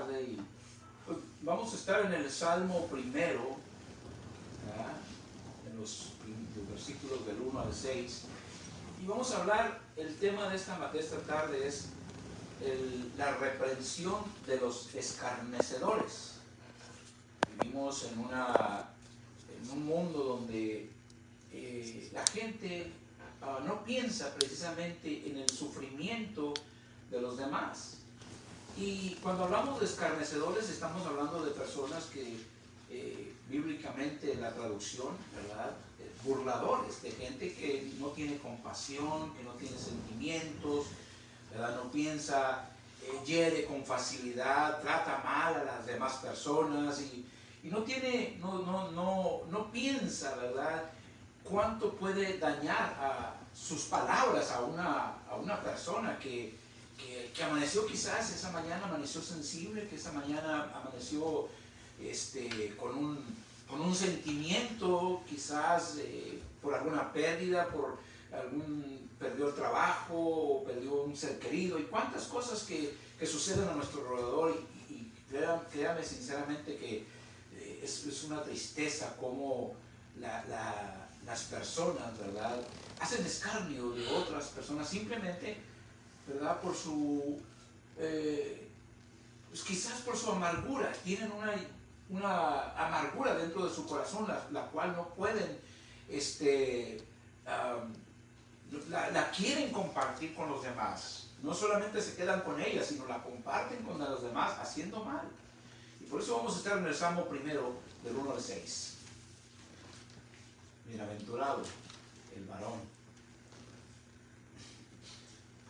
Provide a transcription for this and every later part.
tarde y pues, vamos a estar en el Salmo primero, ¿verdad? En los versículos del 1 al 6, y vamos a hablar, el tema de esta tarde es la reprensión de los escarnecedores. Vivimos en un mundo donde la gente no piensa precisamente en el sufrimiento de los demás. Y cuando hablamos de escarnecedores estamos hablando de personas que bíblicamente la traducción, ¿verdad? Burladores, de gente que no tiene compasión, que no tiene sentimientos, ¿verdad? No piensa, hiere con facilidad, trata mal a las demás personas y no piensa, ¿verdad?, cuánto puede dañar a sus palabras a una persona que amaneció, quizás esa mañana amaneció sensible, que esa mañana amaneció con un sentimiento, quizás por alguna pérdida, perdió el trabajo, o perdió un ser querido, y cuántas cosas que suceden a nuestro alrededor, y créame sinceramente que es una tristeza como las personas, ¿verdad?, hacen escarnio de otras personas simplemente, ¿verdad?, por pues quizás por su amargura. Tienen una amargura dentro de su corazón, la cual no pueden, la quieren compartir con los demás. No solamente se quedan con ella, sino la comparten con los demás haciendo mal. Y por eso vamos a estar en el Salmo primero, del 1 al 6. Bienaventurado el varón.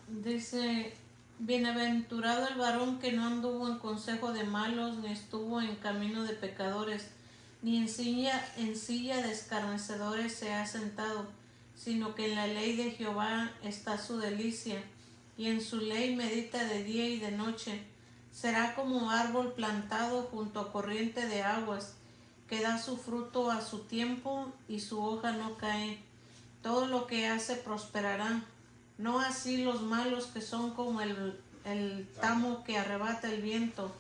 Dice: bienaventurado el varón que no anduvo en consejo de malos, ni estuvo en camino de pecadores, ni en silla de escarnecedores se ha sentado, sino que en la ley de Jehová está su delicia, y en su ley medita de día y de noche. Será como árbol plantado junto a corriente de aguas, que da su fruto a su tiempo, y su hoja no cae. Todo lo que hace prosperará. No así los malos, que son como el tamo que arrebata el viento.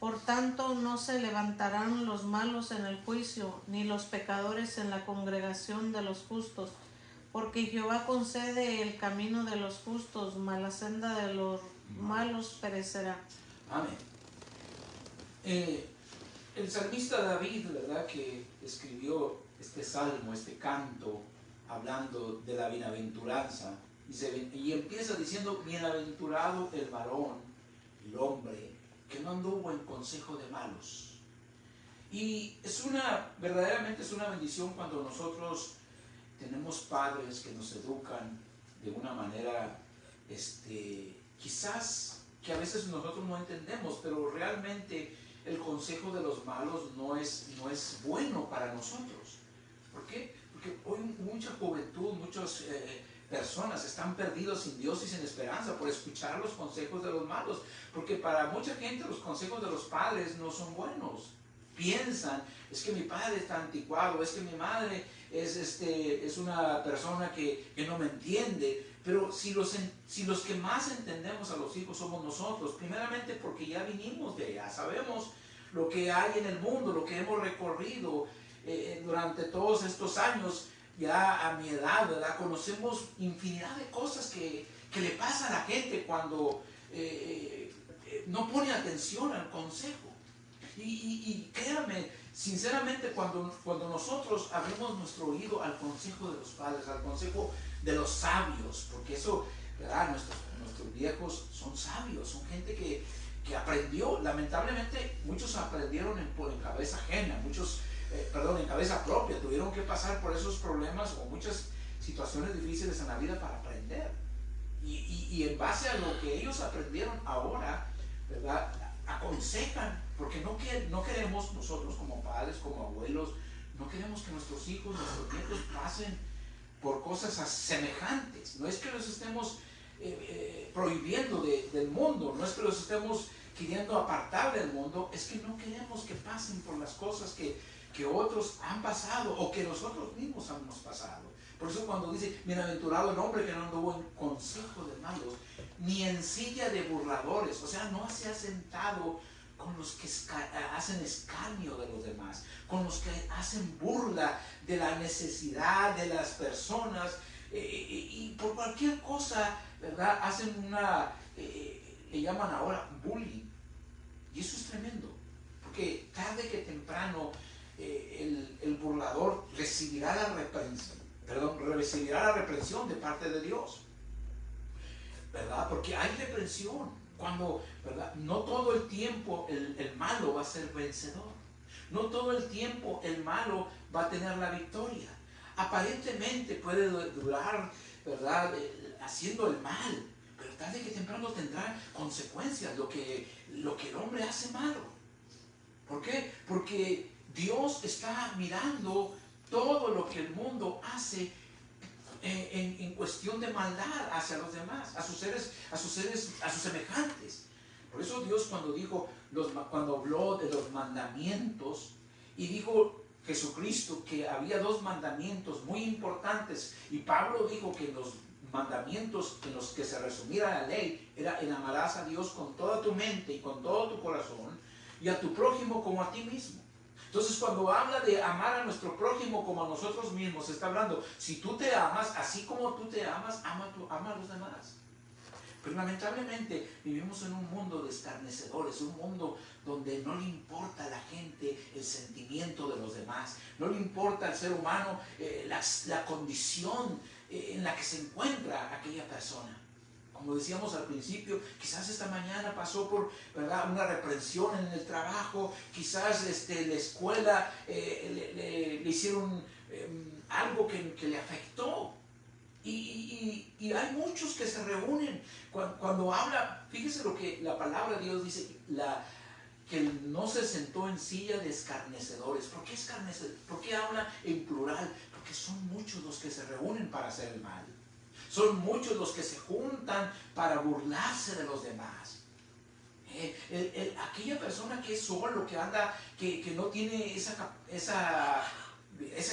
Por tanto, no se levantarán los malos en el juicio, ni los pecadores en la congregación de los justos. Porque Jehová concede el camino de los justos, mas la senda de los malos perecerá. Amén. El salmista David, ¿verdad?, que escribió este salmo, este canto, hablando de la bienaventuranza, y empieza diciendo: bienaventurado el varón, el hombre, que no anduvo en consejo de malos. Y verdaderamente es una bendición cuando nosotros tenemos padres que nos educan de una manera, quizás que a veces nosotros no entendemos, pero realmente el consejo de los malos no es bueno para nosotros. ¿Por qué? Porque hoy mucha juventud, muchas personas están perdidos sin Dios y sin esperanza por escuchar los consejos de los malos, porque para mucha gente los consejos de los padres no son buenos. Piensan: es que mi padre está anticuado, es que mi madre es una persona que no me entiende. Pero si los que más entendemos a los hijos somos nosotros, primeramente porque ya vinimos de allá, sabemos lo que hay en el mundo, lo que hemos recorrido durante todos estos años, ya a mi edad, ¿verdad?, conocemos infinidad de cosas que le pasa a la gente cuando no pone atención al consejo. Y créanme, sinceramente, cuando nosotros abrimos nuestro oído al consejo de los padres, al consejo de los sabios, porque eso, ¿verdad?, nuestros viejos son sabios, son gente que aprendió. Lamentablemente muchos aprendieron en cabeza ajena, en cabeza propia, tuvieron que pasar por esos problemas o muchas situaciones difíciles en la vida para aprender. Y en base a lo que ellos aprendieron ahora, ¿verdad?, aconsejan, porque no queremos nosotros como padres, como abuelos, no queremos que nuestros hijos, nuestros nietos pasen por cosas semejantes. No es que los estemos prohibiendo del mundo, no es que los estemos queriendo apartar del mundo, es que no queremos que pasen por las cosas que otros han pasado o que nosotros mismos hemos pasado. Por eso cuando dice: bienaventurado el hombre que no anduvo en consejo de malos, ni en silla de burladores, o sea, no se ha sentado con los que hacen escarnio de los demás, con los que hacen burla de la necesidad de las personas, y por cualquier cosa, ¿verdad? Hacen le llaman ahora bullying. Y eso es tremendo, porque tarde que temprano el burlador recibirá la reprensión de parte de Dios, ¿verdad? Porque hay reprensión cuando, ¿verdad? No todo el tiempo el malo va a ser vencedor. No todo el tiempo el malo va a tener la victoria. Aparentemente puede durar, ¿verdad? Haciendo el mal, pero tarde que temprano tendrá consecuencias lo que el hombre hace malo. ¿Por qué? Porque Dios está mirando todo lo que el mundo hace en cuestión de maldad hacia los demás, a sus semejantes. Por eso Dios cuando habló de los mandamientos, y dijo Jesucristo que había 2 mandamientos muy importantes, y Pablo dijo que los mandamientos en los que se resumiera la ley era: en amarás a Dios con toda tu mente y con todo tu corazón, y a tu prójimo como a ti mismo. Entonces, cuando habla de amar a nuestro prójimo como a nosotros mismos, está hablando: si tú te amas, así como tú te amas, ama a los demás. Pero lamentablemente vivimos en un mundo de escarnecedores, un mundo donde no le importa a la gente el sentimiento de los demás, no le importa al ser humano la condición en la que se encuentra aquella persona. Como decíamos al principio, quizás esta mañana pasó por, ¿verdad?, una reprensión en el trabajo, quizás la escuela le hicieron algo que le afectó. Y hay muchos que se reúnen cuando habla. Fíjese lo que la palabra de Dios dice, que no se sentó en silla de escarnecedores. ¿Por qué escarnecedores? ¿Por qué habla en plural? Porque son muchos los que se reúnen para hacer el mal. Son muchos los que se juntan para burlarse de los demás. Aquella persona que es solo, que anda, que no tiene ese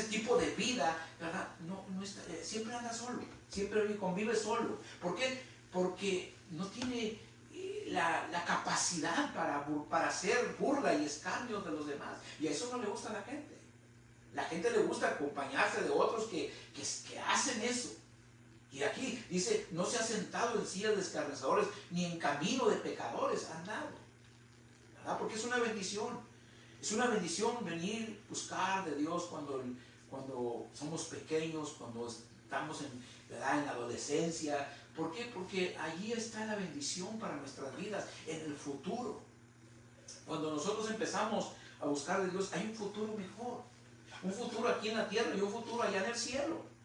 tipo de vida, ¿verdad? No está, siempre anda solo, siempre convive solo. ¿Por qué? Porque no tiene la capacidad para hacer burla y escarnio de los demás. Y a eso no le gusta a la gente. La gente le gusta acompañarse de otros que hacen eso. Y aquí dice: no se ha sentado en sillas de escarnecedores, ni en camino de pecadores ha andado, ¿verdad? Porque es una bendición. Es una bendición venir, buscar de Dios cuando somos pequeños, cuando estamos ¿verdad?, en la adolescencia. ¿Por qué? Porque allí está la bendición para nuestras vidas en el futuro. Cuando nosotros empezamos a buscar de Dios, hay un futuro mejor. Un futuro aquí en la tierra y un futuro allá en el cielo.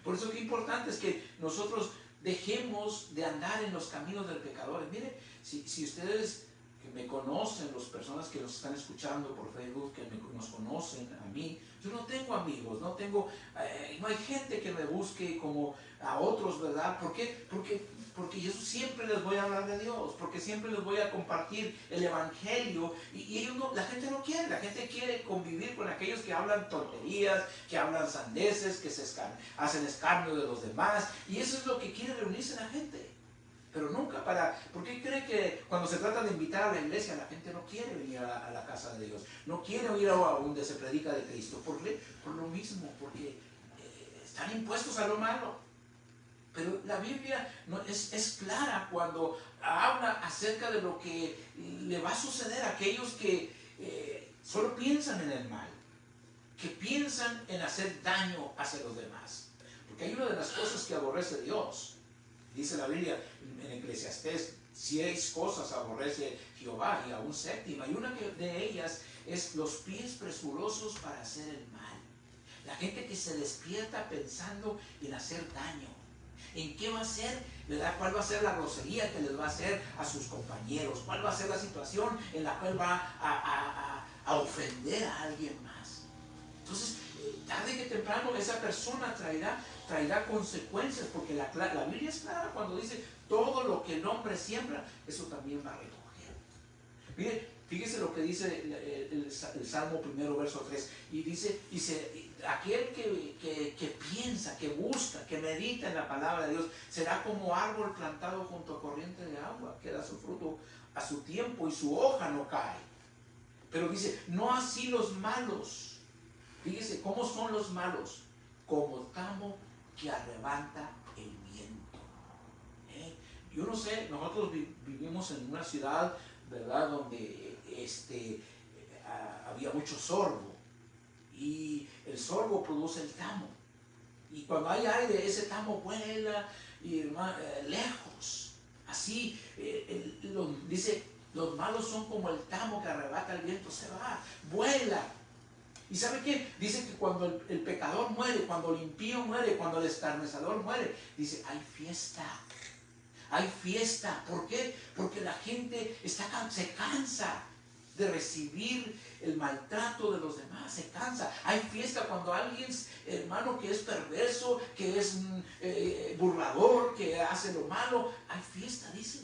Por eso qué importante es que nosotros dejemos de andar en los caminos del pecador. Mire, si ustedes que me conocen, las personas que nos están escuchando por Facebook, que nos conocen a mí, yo no tengo amigos, no hay gente que me busque como a otros, ¿verdad? ¿Por qué? Porque yo siempre les voy a hablar de Dios, porque siempre les voy a compartir el evangelio, y ellos la gente no quiere. La gente quiere convivir con aquellos que hablan tonterías, que hablan sandeces, que hacen escarnio de los demás, y eso es lo que quiere reunirse la gente. Pero nunca ¿por qué cree que cuando se trata de invitar a la iglesia, la gente no quiere venir a la casa de Dios? No quiere ir a donde se predica de Cristo. ¿Por qué? Por lo mismo, porque están impuestos a lo malo. Pero la Biblia es clara cuando habla acerca de lo que le va a suceder a aquellos que solo piensan en el mal, que piensan en hacer daño hacia los demás. Porque hay una de las cosas que aborrece Dios. Dice la Biblia en Eclesiastés: 6 cosas aborrece Jehová, y aún 7ª. Y una de ellas es los pies presurosos para hacer el mal. La gente que se despierta pensando en hacer daño. ¿En qué va a ser? ¿Verdad? ¿Cuál va a ser la grosería que les va a hacer a sus compañeros? ¿Cuál va a ser la situación en la cual va a ofender a alguien más? Entonces, tarde que temprano esa persona traerá consecuencias, porque la Biblia es clara cuando dice: todo lo que el hombre siembra, eso también va a recoger. Mire, fíjese lo que dice el Salmo 1, verso 3, y dice: aquel que piensa, que busca, que medita en la palabra de Dios, será como árbol plantado junto a corriente de agua, que da su fruto a su tiempo y su hoja no cae. Pero dice, no así los malos. Fíjese, ¿cómo son los malos? Como tamo que arrebata el viento. Yo no sé, nosotros vivimos en una ciudad, ¿verdad?, donde había mucho sorgo. Y el sorgo produce el tamo. Y cuando hay aire, ese tamo vuela y, lejos. Así, dice, los malos son como el tamo que arrebata el viento, se va, vuela. ¿Y sabe qué? Dice que cuando el pecador muere, cuando el impío muere, cuando el escarnecedor muere, dice, hay fiesta. Hay fiesta. ¿Por qué? Porque la gente se cansa de recibir el maltrato de los demás, se cansa. Hay fiesta cuando alguien, hermano, que es perverso, que es burlador, que hace lo malo, hay fiesta, dice.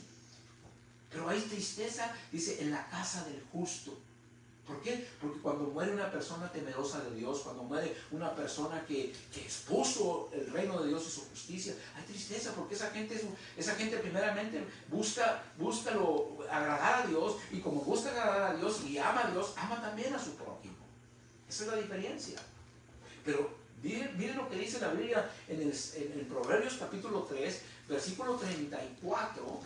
Pero hay tristeza, dice, en la casa del justo. ¿Por qué? Porque cuando muere una persona temerosa de Dios, cuando muere una persona que expuso el reino de Dios y su justicia, hay tristeza, porque esa gente primeramente busca agradar a Dios, y como busca agradar a Dios y ama a Dios, ama también a su prójimo. Esa es la diferencia. Pero miren lo que dice la Biblia en el Proverbios capítulo 3, versículo 34,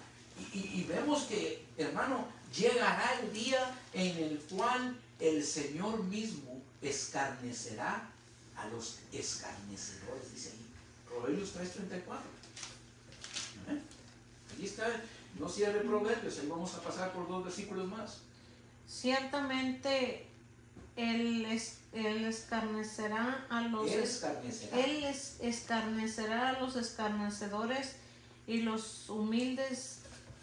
y vemos que, hermano, llegará el día en el cual el Señor mismo escarnecerá a los escarnecedores, dice ahí, Proverbios 3:34. Allí está, no cierre Proverbios, ahí vamos a pasar por 2 versículos más. Ciertamente Él escarnecerá a los escarnecedores, y los humildes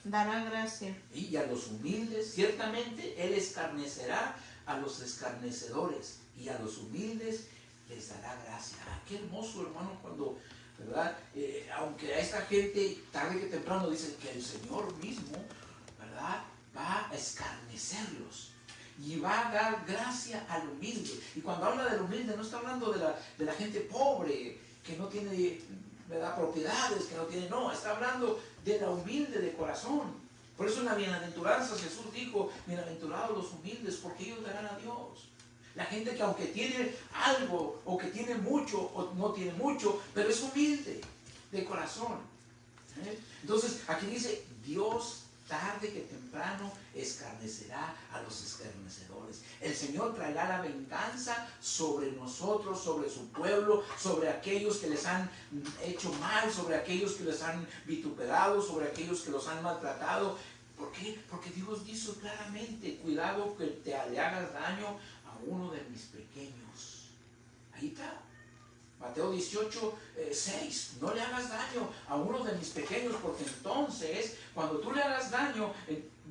dará gracia. Y a los humildes, ciertamente Él escarnecerá a los escarnecedores, y a los humildes les dará gracia. Qué hermoso, hermano, cuando, ¿verdad? Aunque a esta gente tarde que temprano dice que el Señor mismo, ¿verdad?, va a escarnecerlos y va a dar gracia al humilde. Y cuando habla del humilde, no está hablando de la gente pobre que no tiene, ¿verdad?, propiedades, que no tiene, no, está hablando de la humilde de corazón. Por eso en la bienaventuranza Jesús dijo, bienaventurados los humildes, porque ellos verán a Dios. La gente que aunque tiene algo, o que tiene mucho, o no tiene mucho, pero es humilde de corazón. Entonces aquí dice, Dios tarde que temprano escarnecerá a los escarnecedores. El Señor traerá la venganza sobre nosotros, sobre su pueblo, sobre aquellos que les han hecho mal, sobre aquellos que les han vituperado, sobre aquellos que los han maltratado. ¿Por qué? Porque Dios dijo claramente, cuidado que le hagas daño a uno de mis pequeños. Ahí está. Mateo 18:6, no le hagas daño a uno de mis pequeños, porque entonces, cuando tú le hagas daño,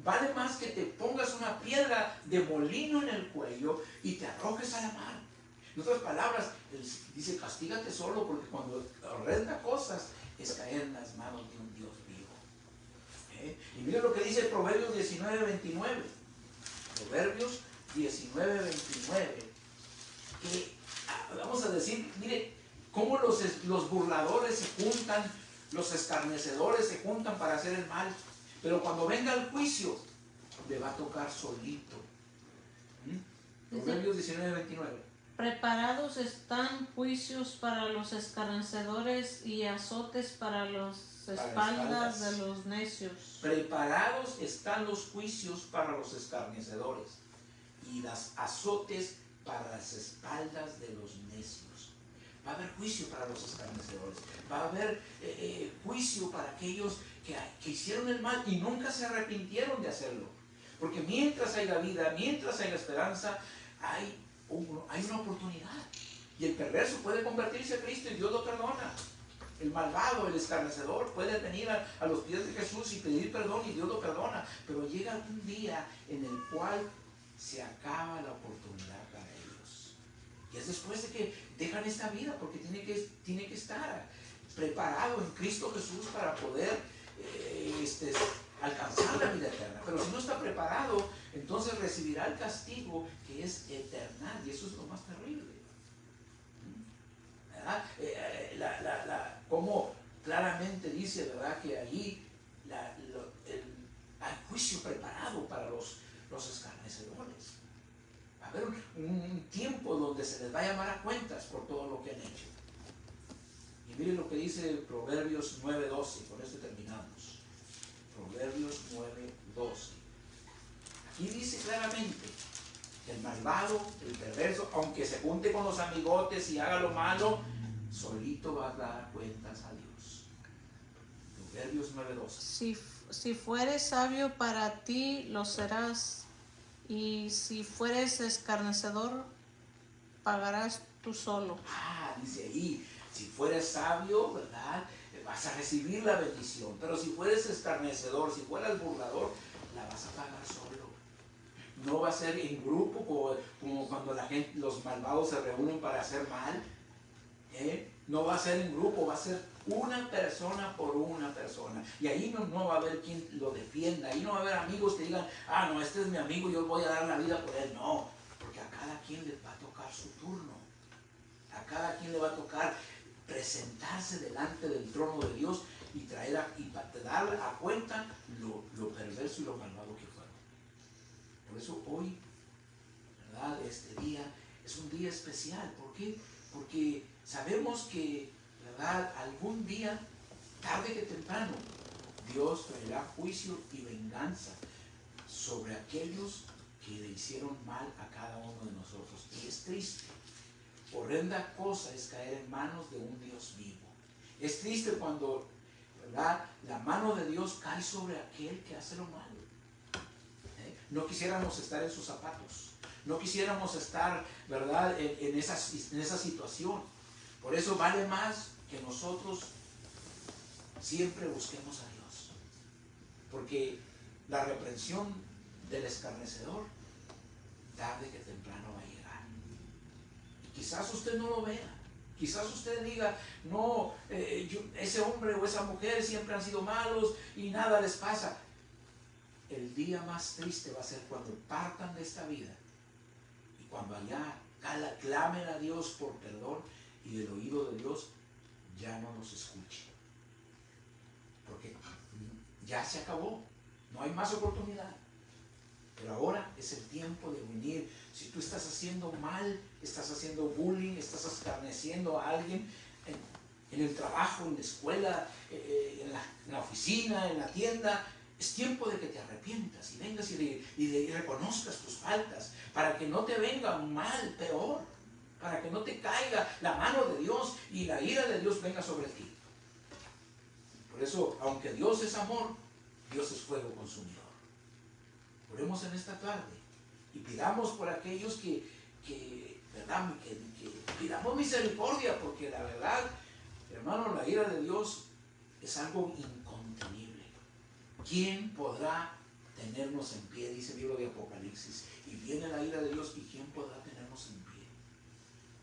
vale más que te pongas una piedra de molino en el cuello y te arrojes a la mar. En otras palabras, dice, castígate solo, porque cuando horrenda cosas es caer en las manos de un Dios vivo. Y mira lo que dice Proverbios 19:29. Proverbios 19:29. Que vamos a decir, mire, cómo los burladores se juntan, los escarnecedores se juntan para hacer el mal, pero cuando venga el juicio, le va a tocar solito. Proverbios 19:29. Preparados están juicios para los escarnecedores, y azotes para las espaldas de los necios. Preparados están los juicios para los escarnecedores, y las azotes para las espaldas de los necios. Va a haber juicio para los escarnecedores. Va a haber juicio para aquellos que hicieron el mal y nunca se arrepintieron de hacerlo. Porque mientras haya vida, mientras haya esperanza, hay una oportunidad. Y el perverso puede convertirse a Cristo y Dios lo perdona. El malvado, el escarnecedor puede venir a los pies de Jesús y pedir perdón y Dios lo perdona. Pero llega un día en el cual se acaba la oportunidad para ellos. Y es después de que dejan esta vida, porque tiene que estar preparado en Cristo Jesús para poder alcanzar la vida eterna. Pero si no está preparado, entonces recibirá el castigo que es eternal, y eso es lo más terrible. juicio preparado para los escarnecedores. Va a haber un tiempo donde se les va a llamar a cuentas por todo lo que han hecho. Y miren lo que dice Proverbios 9:12, con esto terminamos. Proverbios 9:12. Aquí dice claramente, el malvado, el perverso, aunque se junte con los amigotes y haga lo malo, solito va a dar cuentas a Dios. Proverbios 9:12. Si fueres sabio, para ti lo serás, y si fueres escarnecedor, pagarás tú solo. Dice ahí, si fueres sabio, ¿verdad? Vas a recibir la bendición, pero si fueres escarnecedor, si fueras burlador, la vas a pagar solo. No va a ser en grupo como cuando los malvados se reúnen para hacer mal. No va a ser en grupo, va a ser una persona por una persona. Y ahí no va a haber quien lo defienda. Ahí no va a haber amigos que digan, no, este es mi amigo, yo voy a dar la vida por él. No, porque a cada quien le va a tocar su turno. A cada quien le va a tocar presentarse delante del trono de Dios y dar a cuenta lo perverso y lo malvado que fueron. Por eso hoy, ¿verdad? Este día es un día especial. ¿Por qué? Porque sabemos que, ¿verdad? Algún día, tarde que temprano, Dios traerá juicio y venganza sobre aquellos que le hicieron mal a cada uno de nosotros. Y es triste. Horrenda cosa es caer en manos de un Dios vivo. Es triste cuando, ¿verdad?, la mano de Dios cae sobre aquel que hace lo malo. No quisiéramos estar en sus zapatos. No quisiéramos estar, ¿verdad?, en esa situación. Por eso vale más que nosotros siempre busquemos a Dios. Porque la reprensión del escarnecedor, tarde que temprano va a llegar. Quizás usted no lo vea. Quizás usted diga, no, ese hombre o esa mujer siempre han sido malos y nada les pasa. El día más triste va a ser cuando partan de esta vida y cuando allá clamen a Dios por perdón y del oído de Dios ya no los escuche. Porque ya se acabó, no hay más oportunidad. Pero ahora es el tiempo de venir. Si tú estás haciendo mal, estás haciendo bullying, estás escarneciendo a alguien en el trabajo, en la escuela, en la oficina, en la tienda, es tiempo de que te arrepientas y vengas y reconozcas tus faltas, para que no te venga mal, peor, para que no te caiga la mano de Dios y la ira de Dios venga sobre ti. Por eso, aunque Dios es amor, Dios es fuego consumidor. Oremos en esta tarde y pidamos por aquellos ¿verdad?, que pidamos misericordia, porque la verdad, hermano, la ira de Dios es algo incontenible. ¿Quién podrá tenernos en pie? Dice el libro de Apocalipsis. Y viene la ira de Dios, ¿y quién podrá tenernos en pie?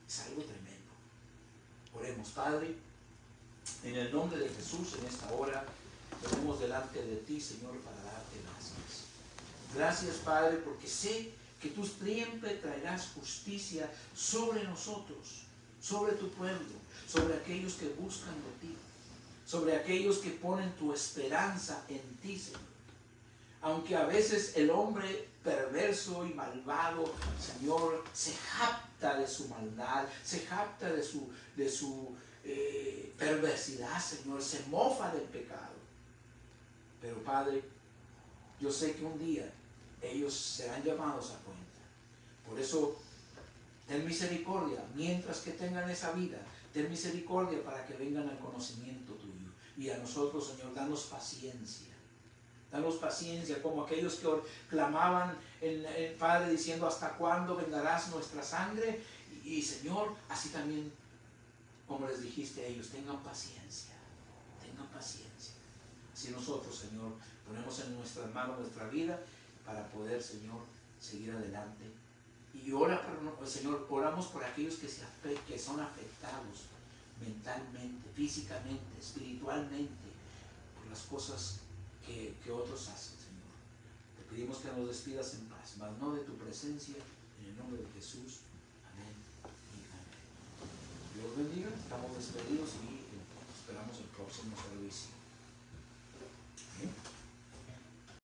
Es algo tremendo. Oremos. Padre, en el nombre de Jesús, en esta hora, venimos delante de ti, Señor, para darte gracias. Gracias, Padre, porque sé que tú siempre traerás justicia sobre nosotros, sobre tu pueblo, sobre aquellos que buscan de ti, sobre aquellos que ponen tu esperanza en ti, Señor. Aunque a veces el hombre perverso y malvado, Señor, se jacta de su maldad, se jacta de su perversidad, Señor, se mofa del pecado. Pero, Padre, yo sé que un día ellos serán llamados a cuenta. Por eso, ten misericordia, mientras que tengan esa vida, ten misericordia para que vengan al conocimiento tuyo. Y a nosotros, Señor, danos paciencia. Danos paciencia, como aquellos que clamaban el Padre diciendo, ¿hasta cuándo vengarás nuestra sangre? Y Señor, así también, como les dijiste a ellos, tengan paciencia. Tengan paciencia. Así nosotros, Señor, ponemos en nuestras manos nuestra vida para poder, Señor, seguir adelante. Y Señor, oramos por aquellos que son afectados mentalmente, físicamente, espiritualmente, por las cosas que otros hacen, Señor. Te pedimos que nos despidas en paz, mas no de tu presencia, en el nombre de Jesús. Amén y amén. Dios bendiga, estamos despedidos y esperamos el próximo servicio.